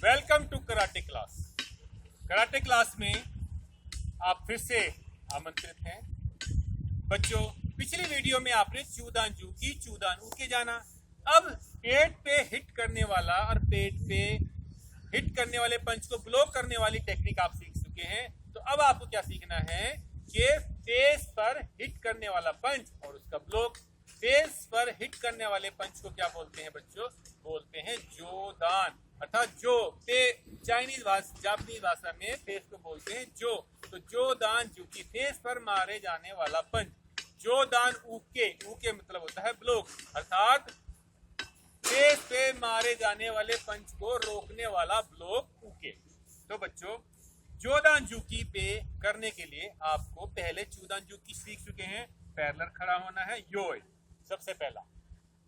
Welcome to karate class. Karate class में आप फिर से आमंत्रित हैं। बच्चों, पिछली वीडियो में आपने चूदान जू की चूदान उके जाना। अब पेट पे हिट करने वाला और पेट पे हिट करने वाले पंच को ब्लॉक करने वाली टेक्निक आप सीख चुके हैं। तो अब आपको क्या सीखना है कि फेस पर हिट करने वाला पंच और उसका ब्लॉक। फेस पर हिट करने वाले पंच को क्या बोलते हैं बच्चों? बोलते हैं जोदान, अर्थात जो चाइनीज जापानीज भाषा में फेस को बोलते हैं जो। तो जोदान जू की फेस पर मारे जाने वाला पंच। जोदान उके, उके मतलब होता है ब्लॉक, अर्थात फेस पे मारे जाने वाले पंच को रोकने वाला ब्लॉक उके। तो बच्चों, जोदान जूकी पे करने के लिए आपको पहले चूदान जूकी सीख चुके हैं। पैरेलल खड़ा होना है, योय सबसे पहला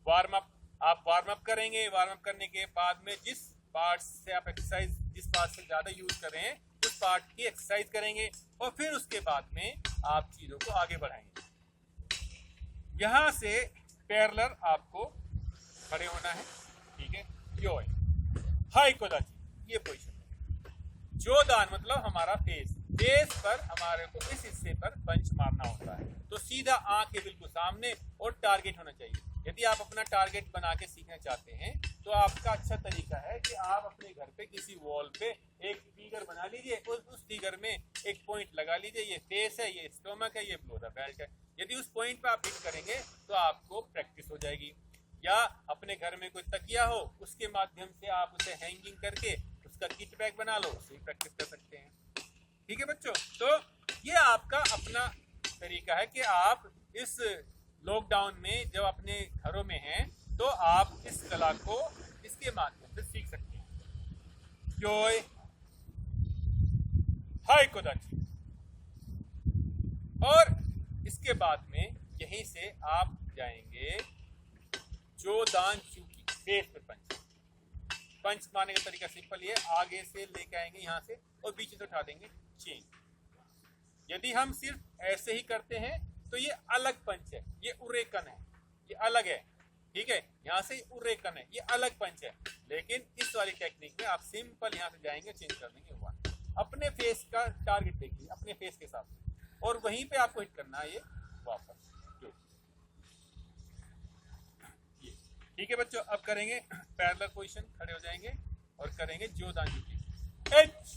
वार्म अप। आप वार्म अप करेंगे। वार्म अप करने के बाद में जिस पार्ट से आप एक्सरसाइज, जिस पार्ट से ज्यादा यूज कर रहे हैं उस पार्ट की एक्सरसाइज करेंगे और फिर उसके बाद में आप चीजों को आगे बढ़ाएंगे। यहां से पैरेलल आपको खड़े होना है, ठीक है। योय हाई कोदाची, ये पोजीशन है। जोदान मतलब हमारा फेस, फेस पर हमारे को इस हिस्से पर पंच मारना होता है। तो सीधा आंख के बिल्कुल सामने और टारगेट होना चाहिए। यदि आप अपना टारगेट बना के सीखना चाहते हैं तो आपका अच्छा तरीका है कि आप अपने घर पे किसी वॉल पे एक फिगर बना लीजिए। उस फिगर में एक पॉइंट लगा लीजिए। ये फेस है, ये स्टोमक है, ये बिलो द बेल्ट है। यदि उस पॉइंट पे आप हिट करेंगे तो आपको प्रैक्टिस हो जाएगी। या अपने घर में कोई तकिया हो, उसके माध्यम से आप उसे हैंगिंग करके उसका किट बैग बना लो, उससे प्रैक्टिस कर सकते हैं। ठीक है बच्चों, तो ये आपका अपना तरीका है कि आप इस लॉकडाउन में जब अपने घरों में हैं तो आप इस कला को इसके माध्यम से सीख सकते हैं। योय हाई कोदाची। और इसके बाद में यहीं से आप जाएंगे जोदान चूकी, फेस पे पंच। पंच मारने का तरीका सिंपल ये, आगे से लेके आएंगे यहाँ से और बीच से उठा देंगे चेन। यदि हम सिर्फ ऐसे ही करते हैं तो ये अलग पंच है, ये उरेकन है, ये अलग है, ठीक है। यहाँ से उरेकन है, ये अलग पंच है। लेकिन इस वाली टेक्निक में आप सिंपल यहाँ से जाएंगे, चेंज कर देंगे हुआ। अपने फेस का टारगेट देखिए, अपने फेस के हिसाब से, और वहीं पे आपको हिट करना है ये वापस। ठीक है बच्चों, अब करेंगे पैरेलल पोजीशन, खड़े हो जाएंगे और करेंगे जोदान जूकी। एच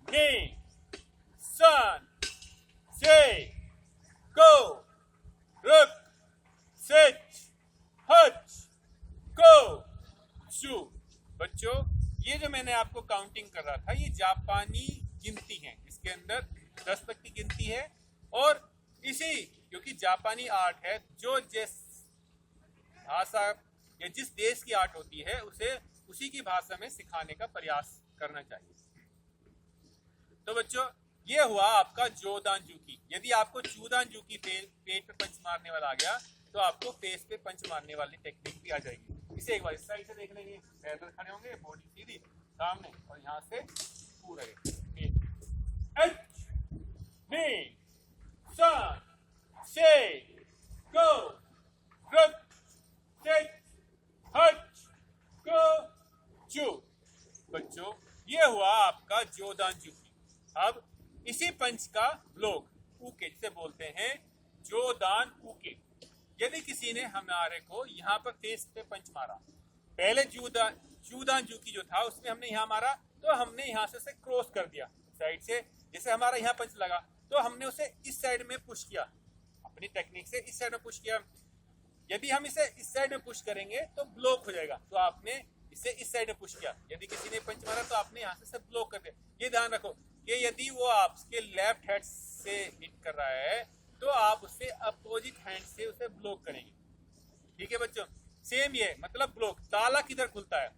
नी सन से गो रुक सिच हच गो शू। बच्चों, ये जो मैंने आपको काउंटिंग कर रहा था ये जापानी गिनती है। इसके अंदर 10 तक की गिनती है और इसी, क्योंकि जापानी आर्ट है, जो जिस भाषा या जिस देश की आर्ट होती है उसे उसी की भाषा में सिखाने का प्रयास करना चाहिए। तो बच्चों, ये हुआ आपका जोदान जूकी। यदि आपको चूदान जूकी पेट पे पंच मारने वाला आ गया तो आपको फेस पे पंच मारने वाली टेक्निक भी आ जाएगी। इसे एक बार इस साइड से देख लेंगे। पैरेलल खड़े होंगे, बॉडी सीधी सामने और यहाँ से पूरा से गो रुक बच्चों, ये हुआ आपका जोदान जूकी। अब इसी पंच का ब्लॉक उके जिसे बोलते हैं जोदान उके। यदि किसी ने हमारे को यहाँ पर फेस पे पंच मारा, पहले चूदान जूकी जो था उसमें हमने यहाँ मारा तो हमने यहाँ से उसे क्रॉस कर दिया साइड से। जैसे हमारा यहाँ पंच लगा तो हमने उसे इस साइड में पुश किया, अपनी टेक्निक से इस साइड में पुश किया। यदि हम इसे इस साइड में पुश करेंगे तो ब्लॉक हो जाएगा, तो आपने इसे इस साइड में पुश किया। यदि किसी ने पंच मारा तो आपने यहाँ से ब्लॉक कर दिया। ये ध्यान रखो कि यदि वो आपके लेफ्ट हैंड से हिट कर रहा है तो आप उसे अपोजिट हैंड से उसे ब्लॉक करेंगे। ठीक है बच्चों, सेम ये मतलब ब्लॉक। ताला किधर खुलता है?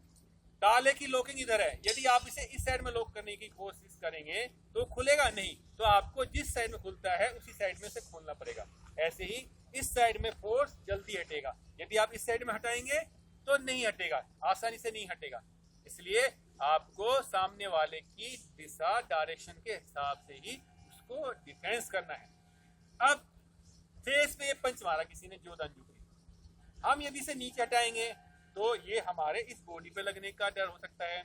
ताले की लॉकिंग इधर है। यदि आप इसे इस साइड में लॉक करने की कोशिश करेंगे तो खुलेगा नहीं, तो आपको जिस साइड में खुलता है उसी साइड में से खोलना पड़ेगा। ऐसे ही इस साइड में फोर्स जल्दी हटेगा, यदि आप इस साइड में हटाएंगे तो नहीं हटेगा, आसानी से नहीं हटेगा। इसलिए आपको सामने वाले की दिशा, डायरेक्शन के हिसाब से ही उसको डिफेंस करना है। अब फेस पे पंच मारा किसी ने जोदान जूकी, हम यदि इसे नीचे हटाएंगे तो ये हमारे इस बॉडी पे लगने का डर हो सकता है।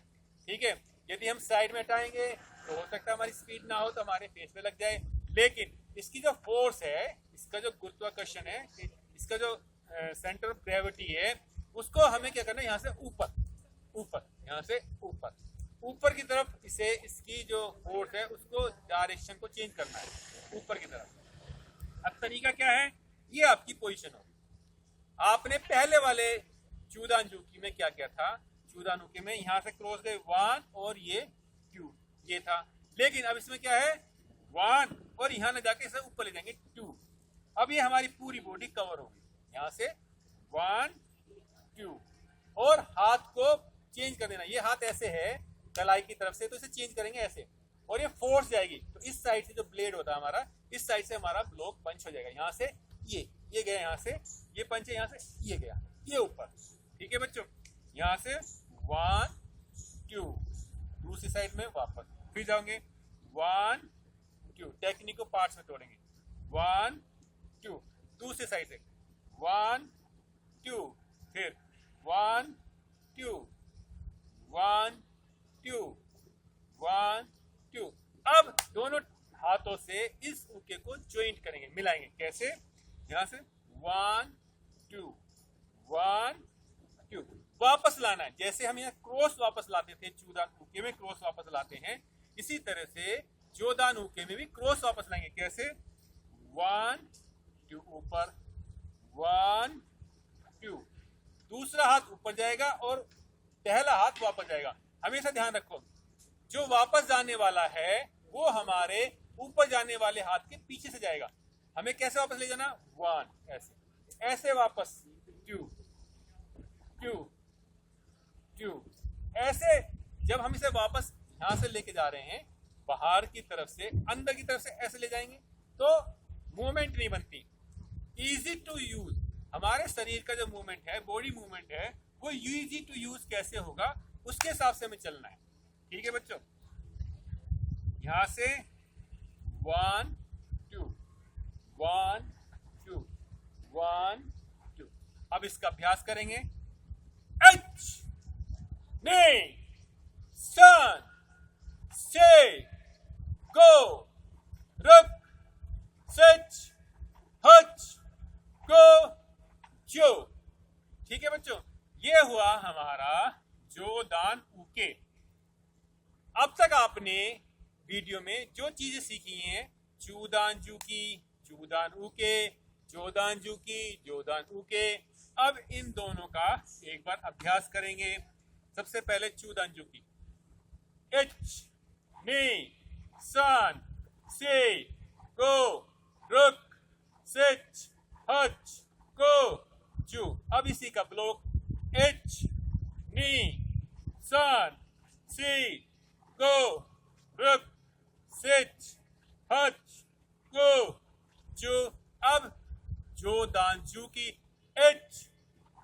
ठीक है। यदि हम साइड में हटाएंगे तो हो सकता है हमारी स्पीड ना हो तो हमारे फेस पे लग जाए, लेकिन इसकी जो फोर्स है, इसका जो गुरुत्वाकर्षण है, इसका जो सेंटर ऑफ ग्रेविटी है, उसको हमें क्या करना है, यहाँ से ऊपर ऊपर, यहाँ से ऊपर ऊपर की तरफ इसे, इसकी जो फोर्स है उसको डायरेक्शन को चेंज करना है ऊपर की तरफ। अब तरीका क्या है, ये आपकी पोजीशन होगी। आपने पहले वाले चूदानजुकी में क्या किया था, चूदानुकी में यहाँ से क्रॉस गए 1 और ये 2, ये था। लेकिन अब इसमें क्या है, 1 और यहाँ न जाके इसे ऊपर ले जाएंगे 2। अब ये हमारी पूरी बॉडी कवर होगी, यहाँ से 1 2, और हाथ को चेंज कर देना। ये हाथ ऐसे है कलाई की तरफ से, तो इसे चेंज करेंगे ऐसे, और ये फोर्स जाएगी तो इस साइड से जो ब्लेड होता है हमारा, इस साइड से हमारा ब्लॉक पंच हो जाएगा। यहाँ से ये गया, यहाँ से ये पंच है, यहाँ से ये गया, ये ऊपर। ठीक है बच्चों, यहाँ से 1 2, दूसरी साइड में वापस फिर जाओगे 1 2, टेक्निक को पार्ट्स में तोड़ेंगे 1 2, दूसरी साइड से 1 2, फिर 1 2 1 2 1 2। अब दोनों हाथों से इस उके को जॉइंट करेंगे, मिलाएंगे। कैसे, यहां से 1 2 1 2, वापस लाना है। जैसे हम यहाँ क्रॉस वापस लाते थे, चूदान उके में क्रॉस वापस लाते हैं, इसी तरह से जोदान उके में भी क्रॉस वापस लाएंगे। कैसे, 1 2 ऊपर 1 2, दूसरा हाथ ऊपर जाएगा और पहला हाथ वापस जाएगा। हमेशा ध्यान रखो, जो वापस जाने वाला है वो हमारे ऊपर जाने वाले हाथ के पीछे से जाएगा। हमें कैसे वापस ले जाना, 1 ऐसे, ऐसे वापस 2 2 2, ऐसे। जब हम इसे वापस यहां से लेके जा रहे हैं, बाहर की तरफ से अंदर की तरफ से ऐसे ले जाएंगे तो मूवमेंट नहीं बनती, इजी टू यूज। हमारे शरीर का जो मूवमेंट है, बॉडी मूवमेंट है, वो इजी टू यूज कैसे होगा, उसके हिसाब से हमें चलना है। ठीक है बच्चों, यहां से 1 2 1 2 1 2। अब इसका अभ्यास करेंगे। एच नहीं सन से गो रुक सच हच गो जो। ठीक है बच्चों, ये हुआ हमारा जोदान उके। अब तक आपने वीडियो में जो चीजें सीखी हैं, चूदानजुकी, चूदान उके, जोदानजुकी, जोदान उके, अब इन दोनों का एक बार अभ्यास करेंगे। सबसे पहले चूदानजुकी। एच नी सन से गो रुक सच हच गो जू। अब इसी का ब्लॉक, एच नी सन सी गो रुक सच हच गो जू। अब जोदानजुकी। एच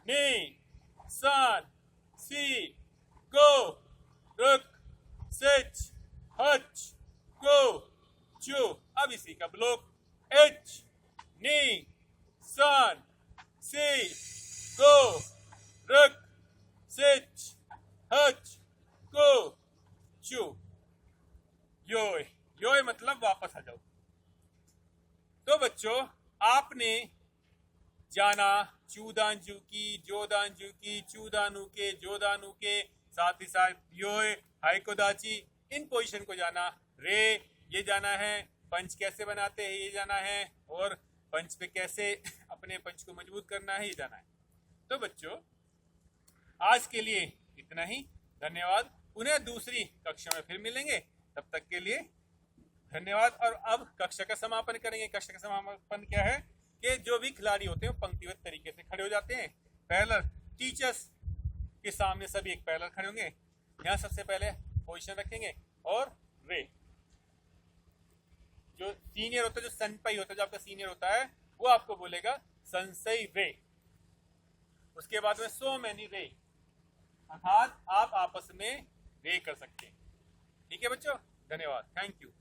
नी सन सी गो रुक सच हच गो जू। अब इसी का ब्लॉक, एच नी सन सी गो रुक सच हच गो जू। योय, योय मतलब वापस आ जाओ। तो बच्चों, आपने जाना चूदानजुकी, जोदानजुकी, चूदानुके, जोदानुके, साथ ही साथ योय, हाइकोदाची, इन पोजीशन को जाना। रे ये जाना है, पंच कैसे बनाते हैं ये जाना है, और पंच पे कैसे अपने पंच को मजबूत करना है ये जाना है। तो बच्चों, आज के लिए इतना ही। धन्यवाद। उन्हें दूसरी कक्षा में फिर मिलेंगे, तब तक के लिए धन्यवाद। और अब कक्षा का समापन करेंगे। कक्षा का समापन क्या है कि जो भी खिलाड़ी होते हैं पंक्तिबद्ध तरीके से खड़े हो जाते हैं। पैरेलल, टीचर्स के सामने सभी एक पैरेलल खड़े होंगे। यहाँ सबसे पहले पोजीशन रखेंगे, और रे, जो सीनियर होता है, जो सनपाई होता है, जो आपका सीनियर होता है, वो आपको बोलेगा सनसई रे। उसके बाद में सो मैनी रे, अर्थात आप आपस में रे कर सकते हैं। ठीक है बच्चों, धन्यवाद, थैंक यू।